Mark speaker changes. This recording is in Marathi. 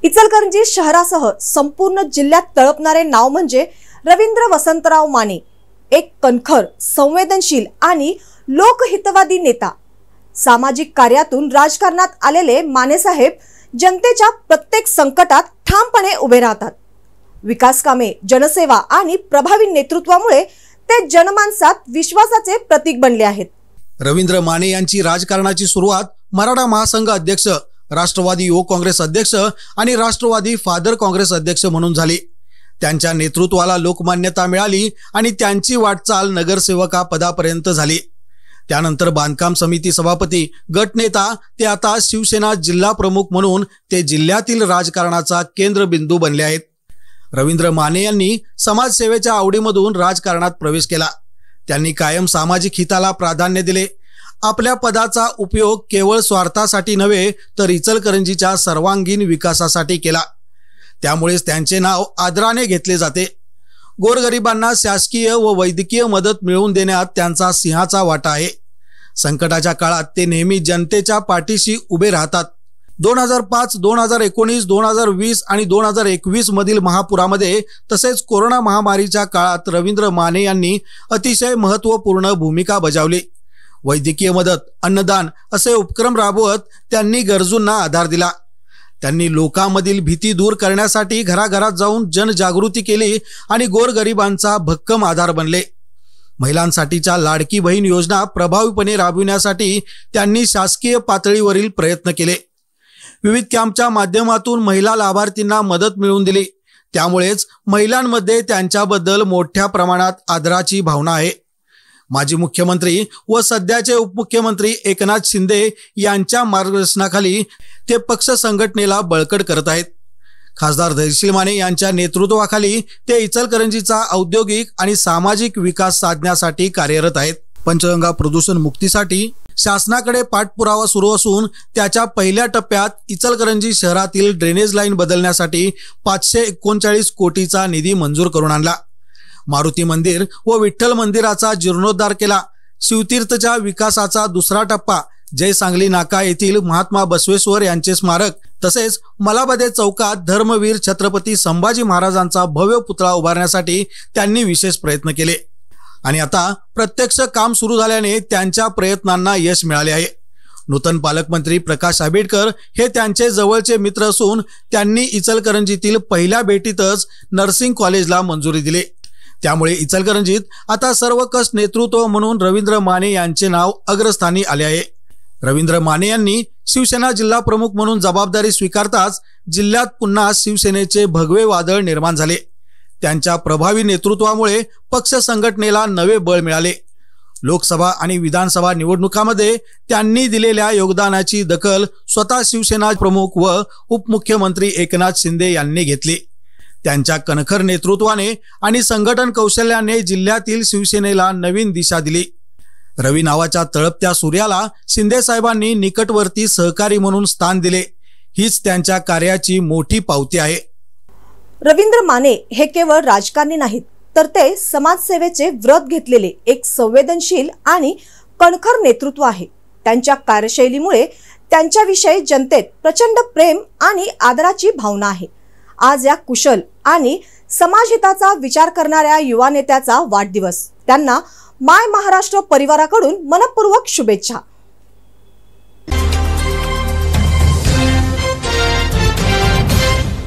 Speaker 1: इचलकरंजी शहरासह संपूर्ण जिल्ह्यात तळपणारे नाव म्हणजे रवींद्र वसंतराव माने, एक कणखर, संवेदनशील आणि लोकहितवादी नेता। सामाजिक कार्यातून राजकारणात आलेले माने साहेब जनतेच्या प्रत्येक संकटात ठामपणे उभे राहतात। विकास कामे, जनसेवा आणि प्रभावी नेतृत्वामुळे ते जनमानसात विश्वासाचे प्रतीक बनले आहेत।
Speaker 2: रवींद्र माने यांची राजकारणाची सुरुवात मराठा महासंघ अध्यक्ष, राष्ट्रवादी युवक काँग्रेस अध्यक्ष आणि राष्ट्रवादी फादर काँग्रेस अध्यक्ष म्हणून झाली। त्यांच्या नेतृत्वाला लोकमान्यता मिळाली आणि त्यांची वाटचाल नगरसेवका पदापर्यंत झाली। त्यानंतर बांधकाम समिती सभापती, गटनेता ते आता शिवसेना जिल्हा प्रमुख म्हणून ते जिल्ह्यातील राजकारणाचा केंद्रबिंदू बनले आहेत। रवींद्र माने यांनी समाजसेवेच्या आवडीमधून राजकारणात प्रवेश केला। त्यांनी कायम सामाजिक हिताला प्राधान्य दिले। आपल्या पदाचा उपयोग केवळ स्वार्थासाठी नव्हे तर इचलकरंजीच्या सर्वांगीण विकासासाठी केला। त्यामुळेच त्यांचे नाव आदराने घेतले जाते। गोरगरिबांना शासकीय व वैद्यकीय मदत मिळवून देण्यात त्यांचा सिंहाचा वाटा आहे। संकटाच्या काळात ते नेहमी जनतेच्या पाठीशी उभे राहतात। 2005, 2019, 2020 आणि 2021 मधील महापुरामध्ये तसेच कोरोना महामारीच्या काळात रवींद्र माने यांनी अतिशय महत्त्वपूर्ण भूमिका बजावली। वैद्यकीय मदत, अन्नदान असे उपक्रम राबवत त्यांनी गरजूंना आधार दिला। त्यांनी लोकांमधील भीती दूर करण्यासाठी घराघरात जाऊन जनजागृती केली आणि गोरगरिबांचा भक्कम आधार बनले। महिलांसाठीच्या लाडकी बहीण योजना प्रभावीपणे राबविण्यासाठी त्यांनी शासकीय पातळीवरील प्रयत्न केले। विविध कॅम्पच्या माध्यमातून महिला लाभार्थींना मदत मिळवून दिली। त्यामुळेच महिलांमध्ये त्यांच्याबद्दल मोठ्या प्रमाणात आदराची भावना आहे। माजी मुख्यमंत्री व सध्याचे उपमुख्यमंत्री एकनाथ शिंदे यांच्या मार्गदर्शनाखाली ते पक्ष संघटनेला बळकट करत आहेत। खासदार धैर्यशील माने यांच्या नेतृत्वाखाली ते इचलकरंजीचा औद्योगिक आणि सामाजिक विकास साधण्यासाठी कार्यरत आहेत। पंचगंगा प्रदूषण मुक्तीसाठी शासनाकडे पाठपुरावा सुरू असून त्याच्या पहिल्या टप्प्यात इचलकरंजी शहरातील ड्रेनेज लाईन बदलण्यासाठी 539 कोटीचा निधी मंजूर करून आणला। मारुती मंदिर व विठ्ठल मंदिराचा जीर्णोद्धार केला। शिवतीर्थच्या विकासाचा दुसरा टप्पा जय सांगली नाका येथील महात्मा बसवेश्वर यांचे स्मारक तसेच मलाबदे चौकात धर्मवीर छत्रपती संभाजी महाराजांचा भव्य पुतळा उभारण्यासाठी त्यांनी विशेष प्रयत्न केले आणि आता प्रत्यक्ष काम सुरू झाल्याने त्यांच्या प्रयत्नांना यश मिळाले आहे। नूतन पालकमंत्री प्रकाश आंबेडकर हे त्यांचे जवळचे मित्र असून त्यांनी इचलकरंजीतील पहिल्या भेटीतच नर्सिंग कॉलेजला मंजुरी दिली। त्यामुळे इचलकरंजीत आता सर्वकष नेतृत्व म्हणून रवींद्र माने यांचे नाव अग्रस्थानी आले आहे। रवींद्र माने यांनी शिवसेना जिल्हा प्रमुख म्हणून जबाबदारी स्वीकारताच जिल्ह्यात पुन्हा शिवसेनेचे भगवे वादळ निर्माण झाले। त्यांच्या प्रभावी नेतृत्वामुळे पक्ष संघटनेला नवे बळ मिळाले। लोकसभा आणि विधानसभा निवडणुकांमध्ये त्यांनी दिलेल्या योगदानाची दखल स्वतः शिवसेना प्रमुख व उपमुख्यमंत्री एकनाथ शिंदे यांनी घेतली। त्यांच्या कणखर नेतृत्वाने आणि संघटन कौशल्याने जिल्ह्यातील शिवसेनेला नवीन दिशा दिली। रवी नावाच्या तळपत्या सूर्याला शिंदे साहेबांनी निकटवर्ती सहकारी म्हणून स्थान दिले। हीच त्यांच्या कार्याची मोठी पावती आहे।
Speaker 1: रवींद्र माने हे केवळ राजकारणी नाहीत तर ते समाजसेवेचे व्रत घेतलेले एक संवेदनशील आणि कणखर नेतृत्व आहे। त्यांच्या कार्यशैलीमुळे त्यांच्याविषयी जनतेत प्रचंड प्रेम आणि आदराची भावना आहे। आज या कुशल आणि समाजहिताचा विचार करणाऱ्या युवा नेत्याचा वाढदिवस। त्यांना माय महाराष्ट्र परिवाराकडून मनपूर्वक शुभेच्छा।